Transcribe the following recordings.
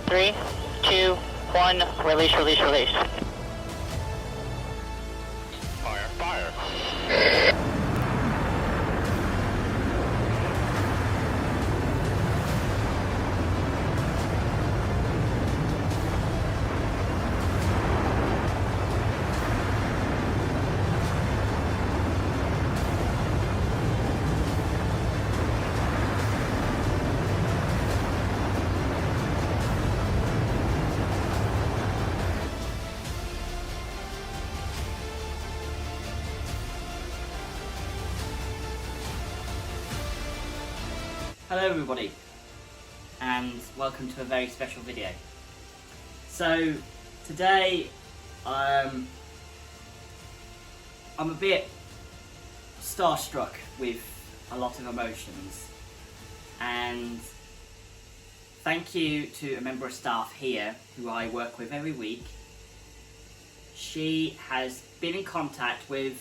3, 2, 1, release, release, release. Fire, fire. Hello everybody, and welcome to a very special video. So today I'm a bit starstruck with a lot of emotions, and thank you to a member of staff here who I work with every week. She has been in contact with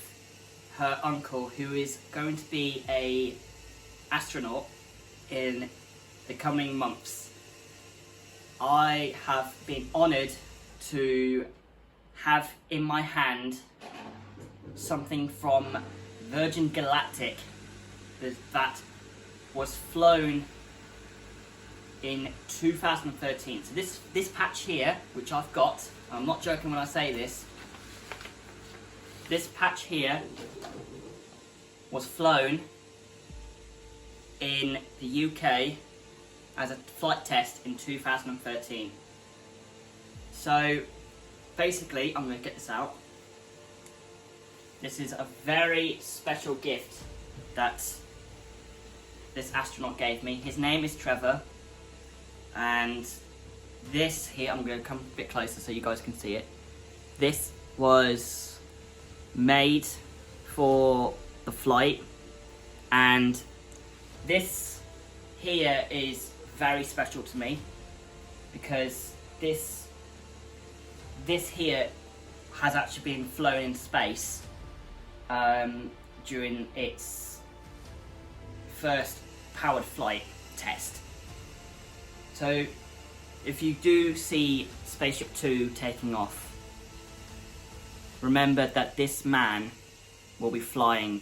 her uncle, who is going to be a astronaut in the coming months. I have been honoured to have in my hand something from Virgin Galactic that was flown in 2013. So this patch here, which I've got, I'm not joking when I say this patch here was flown in the UK as a flight test in 2013. So basically, I'm going to get this out. This is a very special gift that this astronaut gave me. His name is Trevor, and this here, I'm going to come a bit closer so you guys can see it. This was made for the flight, and this here is very special to me because this here has actually been flown in space during its first powered flight test. So if you do see SpaceShipTwo taking off, remember that this man will be flying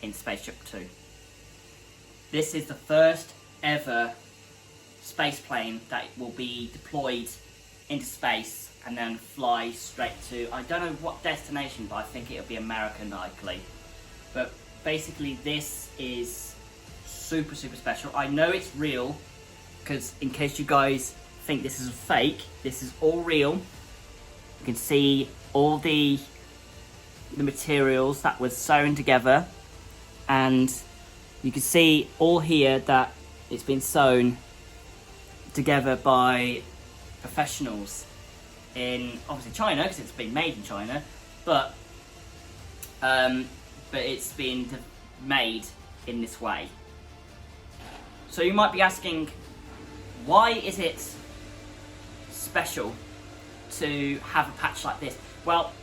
in SpaceShipTwo. This is the first ever space plane that will be deployed into space and then fly straight to, I don't know what destination, but I think it'll be America likely. But basically this is super special. I know it's real, because in case you guys think this is a fake, this is all real. You can see all the materials that was sewn together, and you can see all here that it's been sewn together by professionals in obviously China, because it's been made in China, but it's been made in this way. So you might be asking, why is it special to have a patch like this? Well,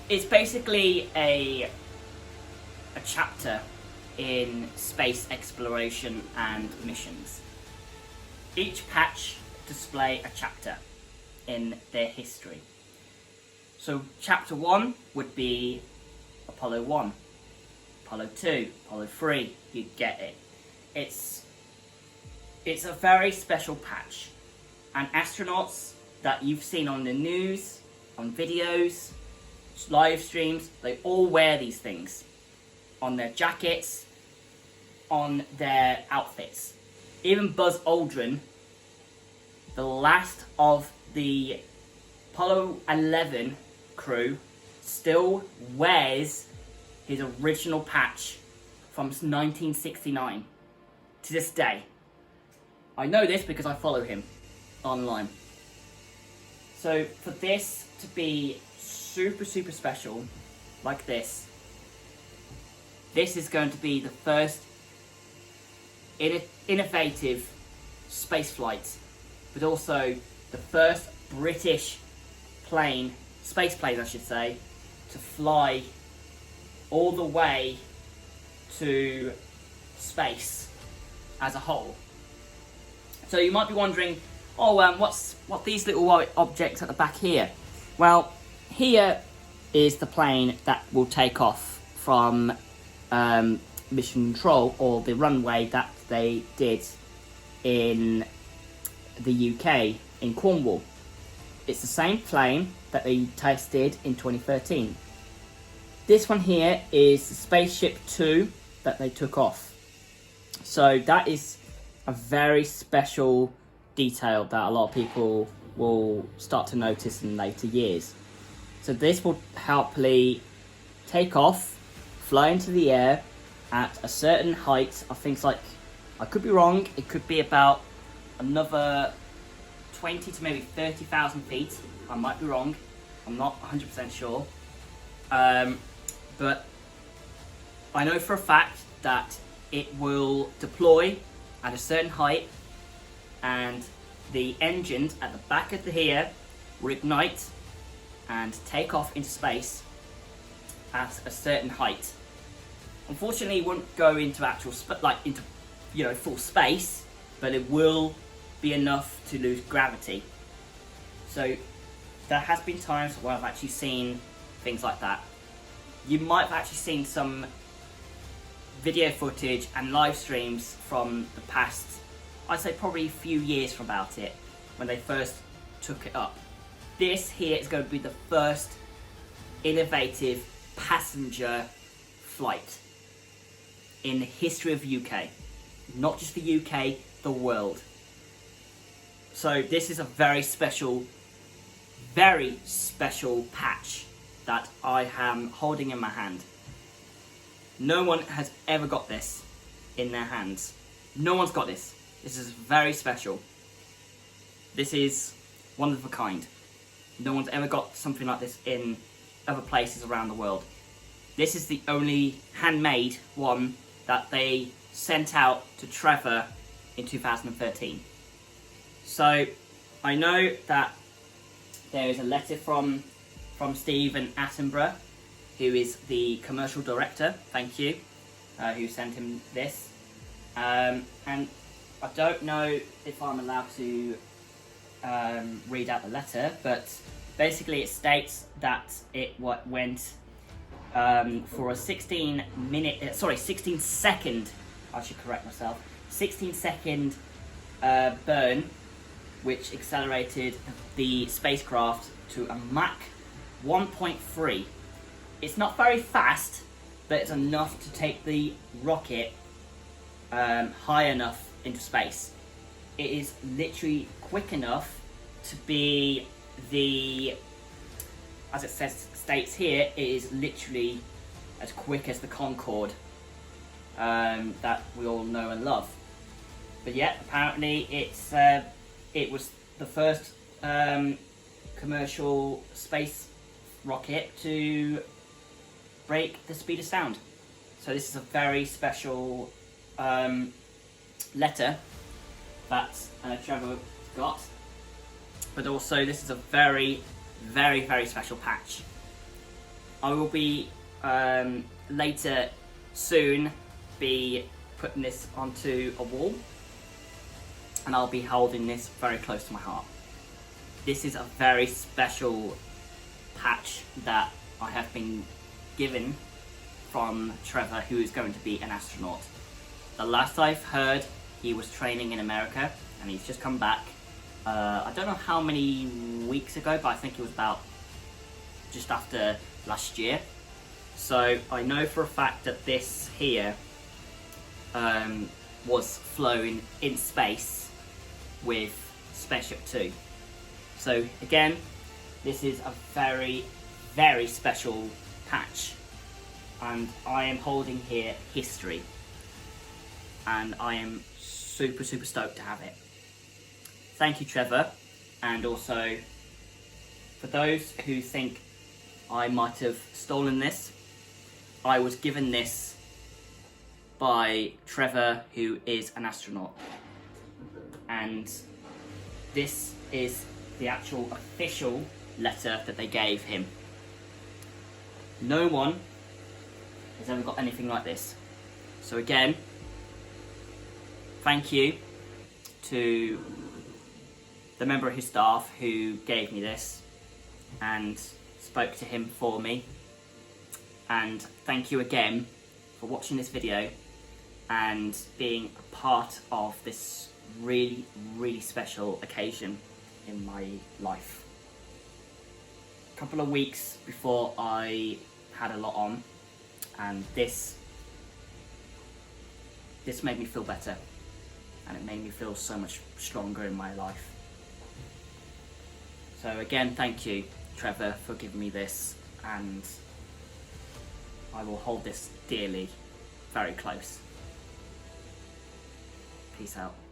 it's basically a chapter in space exploration and missions. Each patch display a chapter in their history. So chapter 1 would be Apollo 1, Apollo 2, Apollo 3, you get it. It's a very special patch, and astronauts that you've seen on the news, on videos, live streams, they all wear these things on their jackets, on their outfits. Even Buzz Aldrin, the last of the Apollo 11 crew, still wears his original patch from 1969 to this day. I know this because I follow him online. So for this to be super special like this is going to be the first innovative space flight, but also the first British space plane I should say, to fly all the way to space as a whole. So you might be wondering, oh, what these little objects at the back here? Well, here is the plane that will take off from Mission Control, or the runway that they did in the UK, in Cornwall. It's the same plane that they tested in 2013. This one here is the SpaceShipTwo that they took off. So that is a very special detail that a lot of people will start to notice in later years. So this will helpfully take off, fly into the air at a certain height. I think it's like, I could be wrong, it could be about another 20 to maybe 30,000 feet. I might be wrong, I'm not 100% sure. But I know for a fact that it will deploy at a certain height, and the engines at the back of the here will ignite and take off into space at a certain height. Unfortunately, it won't go into actual full space, but it will be enough to lose gravity. So there has been times where I've actually seen things like that. You might have actually seen some video footage and live streams from the past, I'd say probably a few years from about it, when they first took it up. This here is going to be the first innovative passenger flight in the history of UK. Not just the UK, the world. So this is a very special patch that I am holding in my hand. No one has ever got this in their hands. No one's got this. This is very special. This is one of a kind. No one's ever got something like this in other places around the world. This is the only handmade one that they sent out to Trevor in 2013. So I know that there is a letter from Stephen Attenborough, who is the commercial director, thank you, who sent him this. And I don't know if I'm allowed to read out the letter, but basically it states that it went for a 16 second, I should correct myself, 16 second burn, which accelerated the spacecraft to a Mach 1.3. It's not very fast, but it's enough to take the rocket high enough into space. It is literally quick enough to be as it states here, it is literally as quick as the Concorde that we all know and love. But yet, apparently, it was the first commercial space rocket to break the speed of sound. So this is a very special letter that Trevor got, but also this is a very, very, very special patch. I will be later soon be putting this onto a wall, and I'll be holding this very close to my heart. This is a very special patch that I have been given from Trevor, who is going to be an astronaut. The last I've heard, he was training in America, and he's just come back. I don't know how many weeks ago, but I think it was about just after last year. So I know for a fact that this here was flown in space with SpaceShipTwo. So again, this is a very, very special patch, and I am holding here history, and I am super, super stoked to have it. Thank you, Trevor, and also for those who think I might have stolen this, I was given this by Trevor, who is an astronaut, and this is the actual official letter that they gave him. No one has ever got anything like this. So again, thank you to the member of his staff who gave me this and spoke to him for me. And thank you again for watching this video and being a part of this really, really special occasion in my life. A couple of weeks before I had a lot on, and this made me feel better, and it made me feel so much stronger in my life. So again, thank you, Trevor, for giving me this, and I will hold this dearly, very close. Peace out.